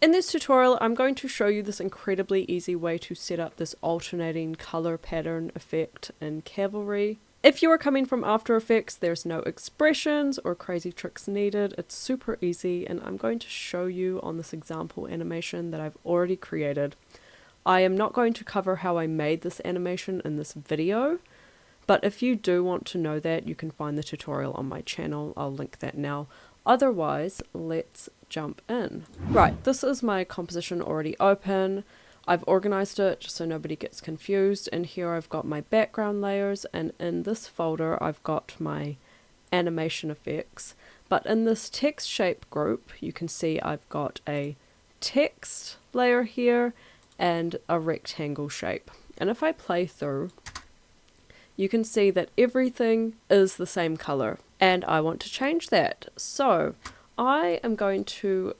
In this tutorial, I'm going to show you this incredibly easy way to set up this alternating color pattern effect in Cavalry. If you are coming from After Effects, there's no expressions or crazy tricks needed. It's super easy, and I'm going to show you on this example animation that I've already created. I am not going to cover how I made this animation in this video, but if you do want to know that, you can find the tutorial on my channel. I'll link that now. Otherwise, let's jump in. Right, this is my composition already open. I've organized it just so nobody gets confused, and here I've got my background layers, and in this folder I've got my animation effects. But in this text shape group, you can see I've got a text layer here and a rectangle shape. And if I play through, you can see that everything is the same color, and I want to change that. So I am going to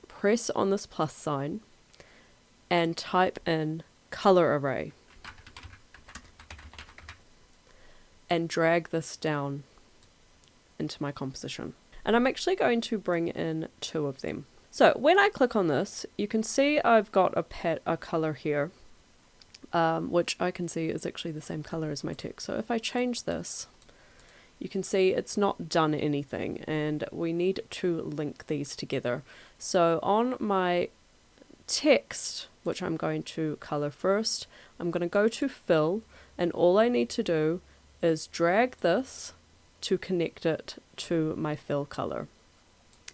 press on this plus sign and type in color array and drag this down into my composition. And I'm actually going to bring in two of them. So when I click on this, you can see I've got a color here, which I can see is actually the same color as my text. So if I change this, you can see it's not done anything, and we need to link these together. So on my text, which I'm going to color first, I'm going to go to fill, and all I need to do is drag this to connect it to my fill color.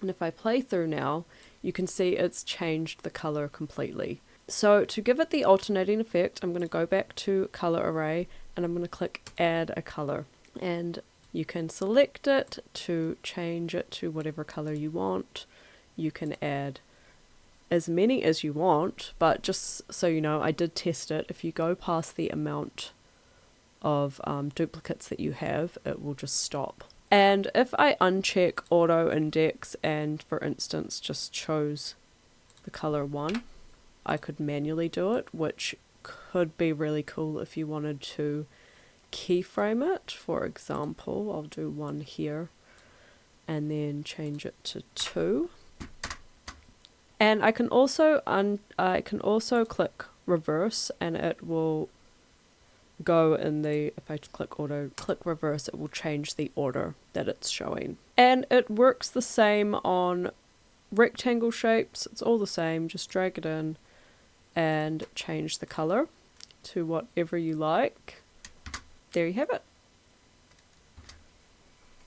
And if I play through now, you can see it's changed the color completely. So to give it the alternating effect, I'm going to go back to color array, and I'm going to click add a color, and you can select it to change it to whatever color you want. You can add as many as you want, but just so you know, I did test it. If you go past the amount of duplicates that you have, it will just stop. And if I uncheck auto index and, for instance, just chose the color 1, I could manually do it, which could be really cool if you wanted to keyframe it. For example, I'll do 1 here and then change it to 2. And I can also click reverse, and it will go in the, if I click reverse, it will change the order that it's showing. And it works the same on rectangle shapes. It's all the same. Just drag it in and change the color to whatever you like. There you have it.